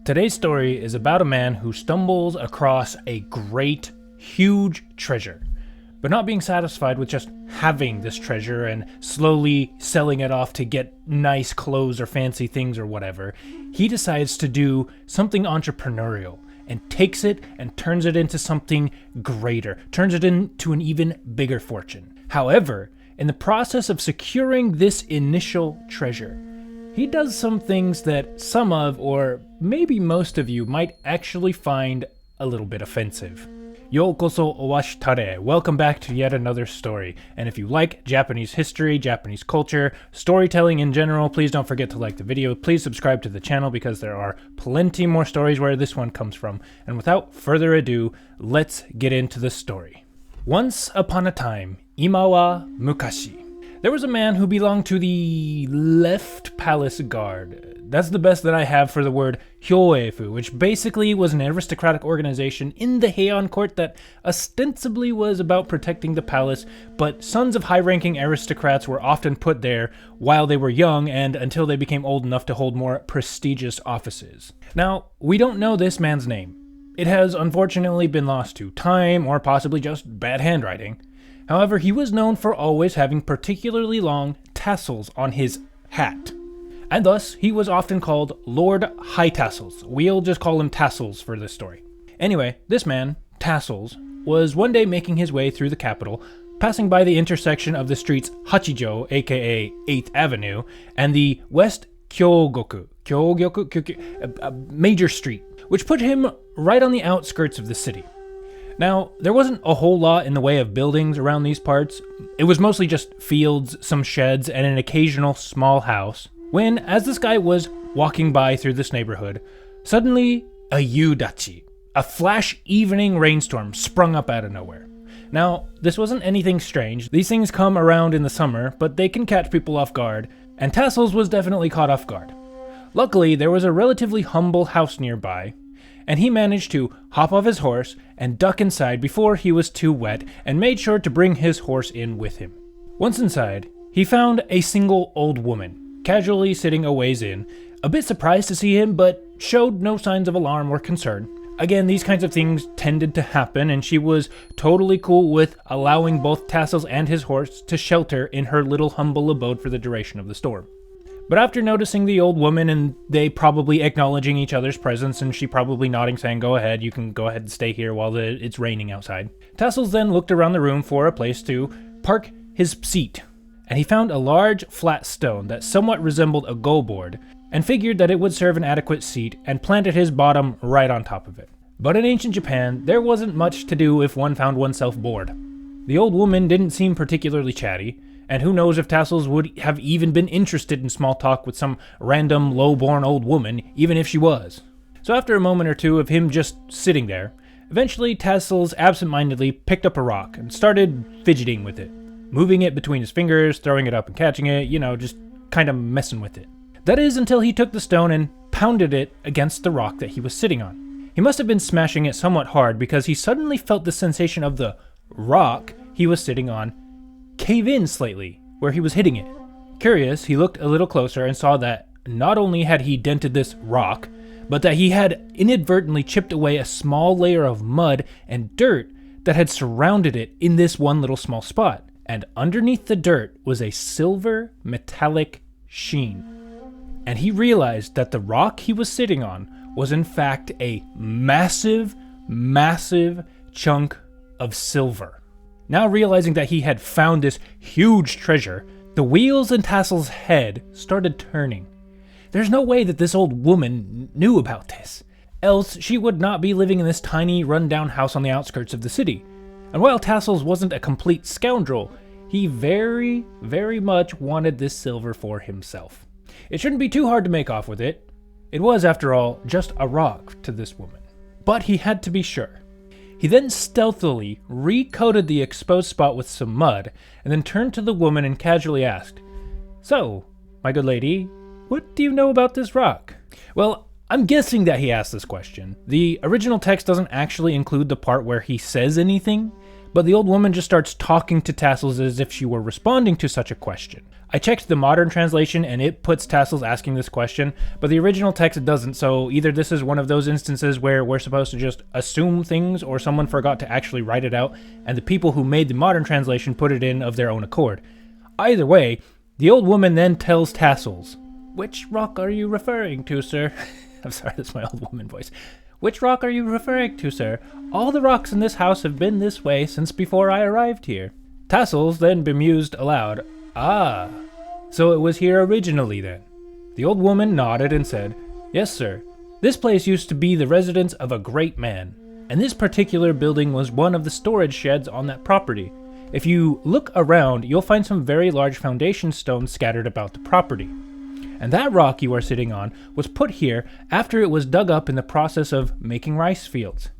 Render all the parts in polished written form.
Today's story is about a man who stumbles across a great, huge treasure, but not being satisfied with just having this treasure and slowly selling it off to get nice clothes or fancy things or whatever. He decides to do something entrepreneurial and takes it and turns it into something greater, turns it into an even bigger fortune. However, in the process of securing this initial treasure, he does some things that some of, or maybe most of you, might actually find a little bit offensive. Yokoso owashitare. Welcome back to yet another story. And if you like Japanese history, Japanese culture, storytelling in general, please don't forget to like the video. Please subscribe to the channel because there are plenty more stories where this one comes from. And without further ado, let's get into the story. Once upon a time, ima wa mukashi. There was a man who belonged to the Left Palace Guard. That's the best that I have for the word hyoefu, which basically was an aristocratic organization in the Heian court that ostensibly was about protecting the palace, but sons of high-ranking aristocrats were often put there while they were young and until they became old enough to hold more prestigious offices. Now, we don't know this man's name. It has unfortunately been lost to time or possibly just bad handwriting. However, he was known for always having particularly long tassels on his hat, and thus he was often called Lord High Tassels. We'll just call him Tassels for this story. Anyway, this man, Tassels, was one day making his way through the capital, passing by the intersection of the streets Hachijo, aka 8th Avenue, and the West Kyogoku, a major street, which put him right on the outskirts of the city. Now, there wasn't a whole lot in the way of buildings around these parts. It was mostly just fields, some sheds, and an occasional small house, when, as this guy was walking by through this neighborhood, suddenly a yudachi, a flash evening rainstorm, sprung up out of nowhere. Now, this wasn't anything strange. These things come around in the summer, but they can catch people off guard, and Tassels was definitely caught off guard. Luckily, there was a relatively humble house nearby, and he managed to hop off his horse and duck inside before he was too wet and made sure to bring his horse in with him. Once inside, he found a single old woman, casually sitting a ways in, a bit surprised to see him but showed no signs of alarm or concern. Again, these kinds of things tended to happen and she was totally cool with allowing both Tassels and his horse to shelter in her little humble abode for the duration of the storm. But after noticing the old woman and they probably acknowledging each other's presence and she probably nodding saying, go ahead, you can go ahead and stay here while it's raining outside, Tassels then looked around the room for a place to park his seat, and he found a large flat stone that somewhat resembled a go board and figured that it would serve an adequate seat and planted his bottom right on top of it. But in ancient Japan, there wasn't much to do if one found oneself bored. The old woman didn't seem particularly chatty, and who knows if Tassels would have even been interested in small talk with some random low-born old woman, even if she was. So after a moment or two of him just sitting there, eventually Tassels absentmindedly picked up a rock and started fidgeting with it, moving it between his fingers, throwing it up and catching it, just kind of messing with it. That is until he took the stone and pounded it against the rock that he was sitting on. He must have been smashing it somewhat hard because he suddenly felt the sensation of the rock he was sitting on cave in slightly where he was hitting it. Curious, he looked a little closer and saw that not only had he dented this rock, but that he had inadvertently chipped away a small layer of mud and dirt that had surrounded it in this one little small spot. And underneath the dirt was a silver metallic sheen. And he realized that the rock he was sitting on was in fact a massive, massive chunk of silver. Now realizing that he had found this huge treasure, the wheels in Tassels' head started turning. There's no way that this old woman knew about this, else she would not be living in this tiny run-down house on the outskirts of the city. And while Tassels wasn't a complete scoundrel, he very, very much wanted this silver for himself. It shouldn't be too hard to make off with it. It was, after all, just a rock to this woman. But he had to be sure. He then stealthily recoated the exposed spot with some mud, and then turned to the woman and casually asked, "So, my good lady, what do you know about this rock?" Well, I'm guessing that he asked this question. The original text doesn't actually include the part where he says anything, but the old woman just starts talking to Tassels as if she were responding to such a question. I checked the modern translation and it puts Tassels asking this question, but the original text doesn't, so either this is one of those instances where we're supposed to just assume things or someone forgot to actually write it out and the people who made the modern translation put it in of their own accord. Either way, the old woman then tells Tassels, "Which rock are you referring to, sir?" I'm sorry, that's my old woman voice. "Which rock are you referring to, sir? All the rocks in this house have been this way since before I arrived here." Tassels then bemused aloud, "Ah, so it was here originally then?" The old woman nodded and said, "Yes, sir. This place used to be the residence of a great man, and this particular building was one of the storage sheds on that property. If you look around, you'll find some very large foundation stones scattered about the property. And that rock you are sitting on was put here after it was dug up in the process of making rice fields.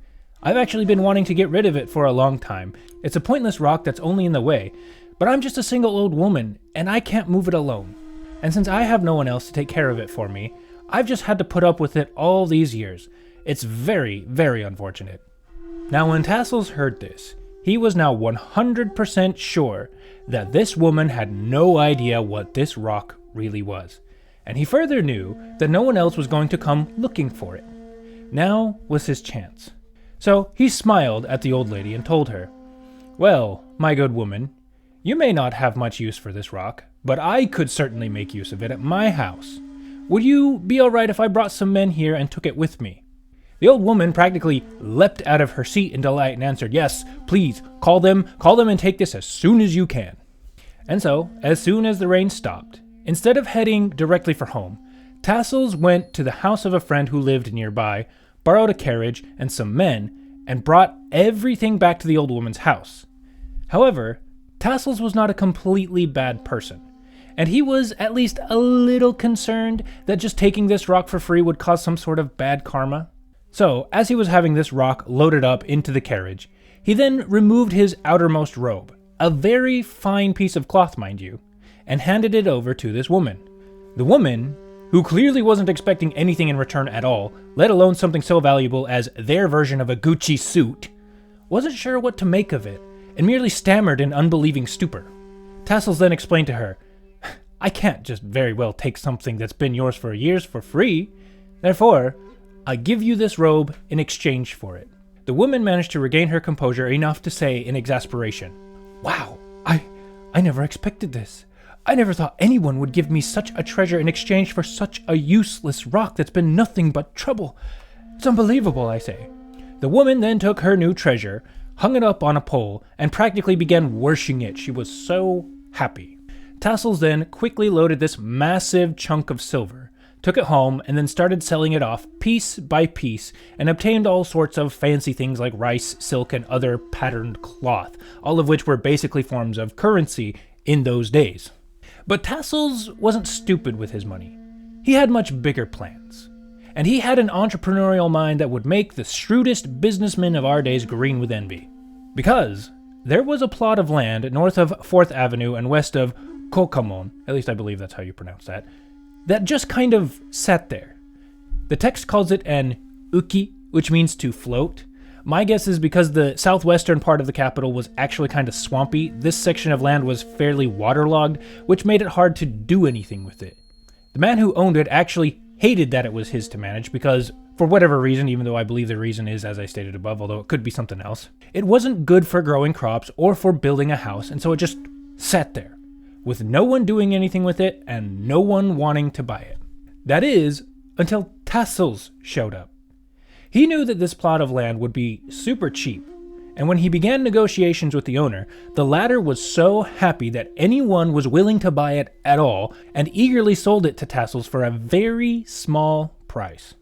I've actually been wanting to get rid of it for a long time. It's a pointless rock that's only in the way, but I'm just a single old woman, and I can't move it alone. And since I have no one else to take care of it for me, I've just had to put up with it all these years. It's very, very unfortunate." Now when Tassels heard this, he was now 100% sure that this woman had no idea what this rock really was. And he further knew that no one else was going to come looking for it. Now was his chance. So he smiled at the old lady and told her, "Well, my good woman, you may not have much use for this rock, but I could certainly make use of it at my house. Would you be alright if I brought some men here and took it with me?" The old woman practically leapt out of her seat in delight and answered, "Yes, please, call them and take this as soon as you can." And so, as soon as the rain stopped, instead of heading directly for home, Tassels went to the house of a friend who lived nearby, borrowed a carriage and some men, and brought everything back to the old woman's house. However, Tassels was not a completely bad person, and he was at least a little concerned that just taking this rock for free would cause some sort of bad karma. So, as he was having this rock loaded up into the carriage, he then removed his outermost robe, a very fine piece of cloth mind you, and handed it over to this woman. The woman, who clearly wasn't expecting anything in return at all, let alone something so valuable as their version of a Gucci suit, wasn't sure what to make of it, and merely stammered in unbelieving stupor. Tassels then explained to her, "I can't just very well take something that's been yours for years for free. Therefore, I give you this robe in exchange for it." The woman managed to regain her composure enough to say in exasperation, "Wow, I never expected this. I never thought anyone would give me such a treasure in exchange for such a useless rock that's been nothing but trouble. It's unbelievable, I say." The woman then took her new treasure, hung it up on a pole, and practically began worshiping it. She was so happy. Tassels then quickly loaded this massive chunk of silver, took it home, and then started selling it off piece by piece, and obtained all sorts of fancy things like rice, silk, and other patterned cloth, all of which were basically forms of currency in those days. But Tassels wasn't stupid with his money. He had much bigger plans. And he had an entrepreneurial mind that would make the shrewdest businessmen of our days green with envy. Because there was a plot of land north of 4th Avenue and west of Kokamon, at least I believe that's how you pronounce that just kind of sat there. The text calls it an uki, which means to float. My guess is because the southwestern part of the capital was actually kind of swampy, this section of land was fairly waterlogged, which made it hard to do anything with it. The man who owned it actually hated that it was his to manage because, for whatever reason, even though I believe the reason is, as I stated above, although it could be something else, it wasn't good for growing crops or for building a house, and so it just sat there, with no one doing anything with it and no one wanting to buy it. That is, until Tassels showed up. He knew that this plot of land would be super cheap, and when he began negotiations with the owner, the latter was so happy that anyone was willing to buy it at all, and eagerly sold it to Tassels for a very small price.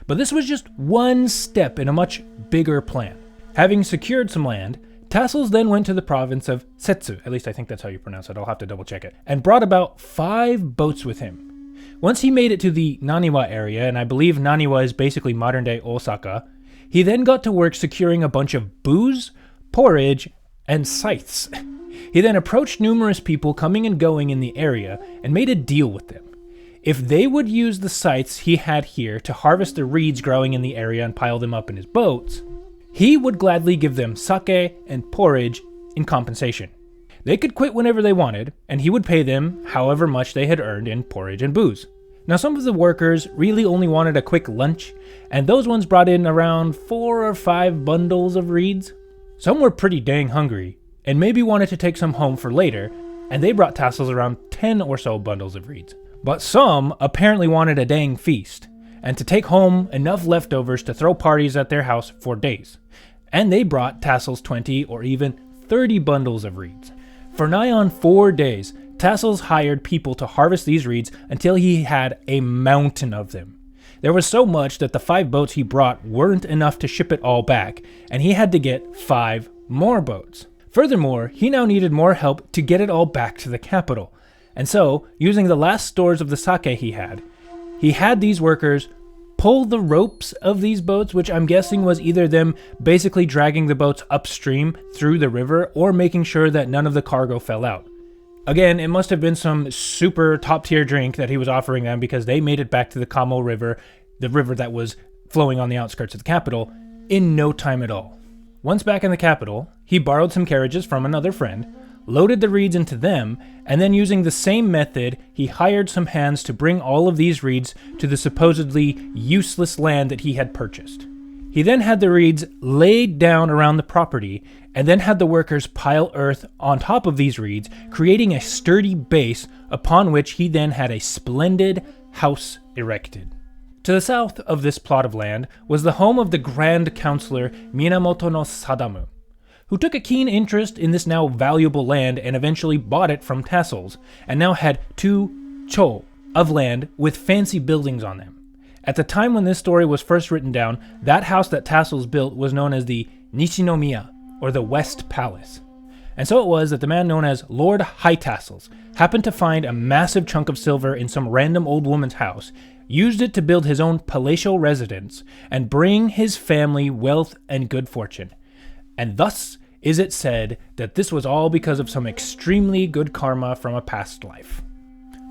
But this was just one step in a much bigger plan. Having secured some land, Tassels then went to the province of Setsu, at least I think that's how you pronounce it, I'll have to double check it, and brought about 5 boats with him. Once he made it to the Naniwa area, and I believe Naniwa is basically modern-day Osaka, he then got to work securing a bunch of booze, porridge, and scythes. He then approached numerous people coming and going in the area and made a deal with them. If they would use the scythes he had here to harvest the reeds growing in the area and pile them up in his boats, he would gladly give them sake and porridge in compensation. They could quit whenever they wanted, and he would pay them however much they had earned in porridge and booze. Now, some of the workers really only wanted a quick lunch, and those ones brought in around 4 or 5 bundles of reeds. Some were pretty dang hungry, and maybe wanted to take some home for later, and they brought Tassels around 10 or so bundles of reeds. But some apparently wanted a dang feast, and to take home enough leftovers to throw parties at their house for days. And they brought Tassels 20 or even 30 bundles of reeds. For nigh on 4 days, Tassels hired people to harvest these reeds until he had a mountain of them. There was so much that the 5 boats he brought weren't enough to ship it all back, and he had to get 5 more boats. Furthermore, he now needed more help to get it all back to the capital. And so, using the last stores of the sake he had these workers pull the ropes of these boats, which I'm guessing was either them basically dragging the boats upstream through the river or making sure that none of the cargo fell out. Again, it must have been some super top-tier drink that he was offering them because they made it back to the Kamo River, the river that was flowing on the outskirts of the capital, in no time at all. Once back in the capital, he borrowed some carriages from another friend, loaded the reeds into them, and then using the same method, he hired some hands to bring all of these reeds to the supposedly useless land that he had purchased. He then had the reeds laid down around the property, and then had the workers pile earth on top of these reeds, creating a sturdy base upon which he then had a splendid house erected. To the south of this plot of land was the home of the Grand Counselor Minamoto no Sadamu, who took a keen interest in this now valuable land and eventually bought it from Tassels, and now had 2 cho of land with fancy buildings on them. At the time when this story was first written down, that house that Tassels built was known as the Nishinomiya, or the West Palace. And so it was that the man known as Lord High Tassels happened to find a massive chunk of silver in some random old woman's house, used it to build his own palatial residence, and bring his family wealth and good fortune. And thus is it said that this was all because of some extremely good karma from a past life.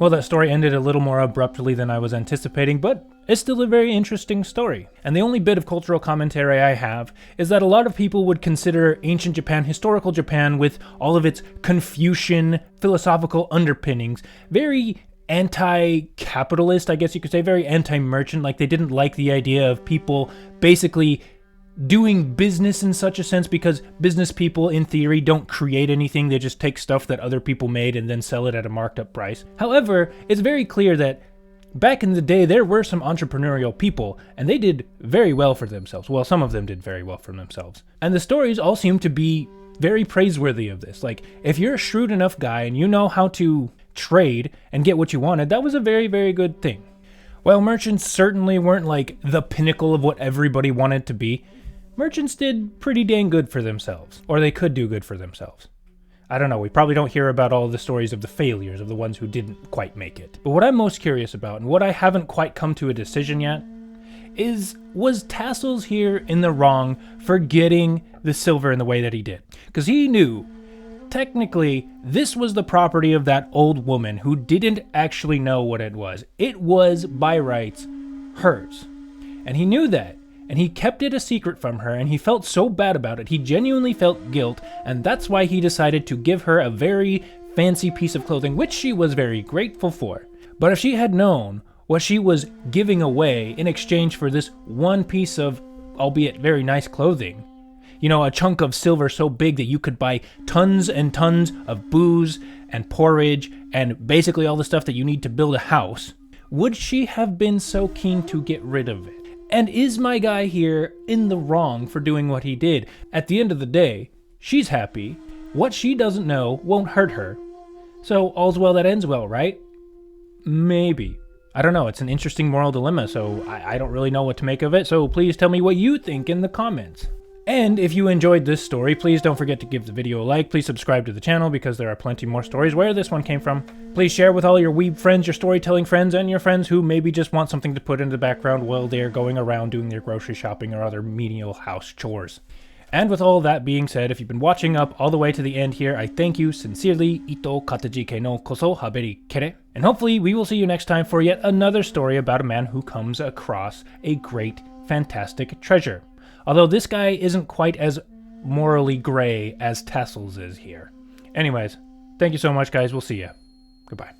Well, that story ended a little more abruptly than I was anticipating, but it's still a very interesting story. And the only bit of cultural commentary I have is that a lot of people would consider ancient Japan, historical Japan, with all of its Confucian philosophical underpinnings, very anti-capitalist, I guess you could say, very anti-merchant. Like, they didn't like the idea of people basically doing business in such a sense, because business people, in theory, don't create anything. They just take stuff that other people made and then sell it at a marked up price. However, it's very clear that back in the day, there were some entrepreneurial people, and they did very well for themselves. Well, some of them did very well for themselves. And the stories all seem to be very praiseworthy of this. Like, if you're a shrewd enough guy and you know how to trade and get what you wanted, that was a very, very good thing. While merchants certainly weren't like the pinnacle of what everybody wanted to be, merchants did pretty dang good for themselves. Or they could do good for themselves. I don't know, we probably don't hear about all the stories of the failures, of the ones who didn't quite make it. But what I'm most curious about, and what I haven't quite come to a decision yet, is, was Tassels here in the wrong for getting the silver in the way that he did? Because he knew, technically, this was the property of that old woman who didn't actually know what it was. It was, by rights, hers. And he knew that. And he kept it a secret from her, and he felt so bad about it. He genuinely felt guilt, and that's why he decided to give her a very fancy piece of clothing, which she was very grateful for. But if she had known what she was giving away in exchange for this one piece of, albeit very nice clothing, you know, a chunk of silver so big that you could buy tons and tons of booze and porridge and basically all the stuff that you need to build a house, would she have been so keen to get rid of it? And is my guy here in the wrong for doing what he did? At the end of the day, she's happy. What she doesn't know won't hurt her. So all's well that ends well, right? Maybe. I don't know, it's an interesting moral dilemma, so I don't really know what to make of it, so please tell me what you think in the comments. And if you enjoyed this story, please don't forget to give the video a like. Please subscribe to the channel because there are plenty more stories where this one came from. Please share with all your weeb friends, your storytelling friends, and your friends who maybe just want something to put in the background while they're going around doing their grocery shopping or other menial house chores. And with all that being said, if you've been watching up all the way to the end here, I thank you sincerely. Ito kataji ke no koso haberi kere. And hopefully we will see you next time for yet another story about a man who comes across a great, fantastic treasure. Although this guy isn't quite as morally gray as Tassels is here. Anyways, Thank you so much, guys. We'll see you. Goodbye.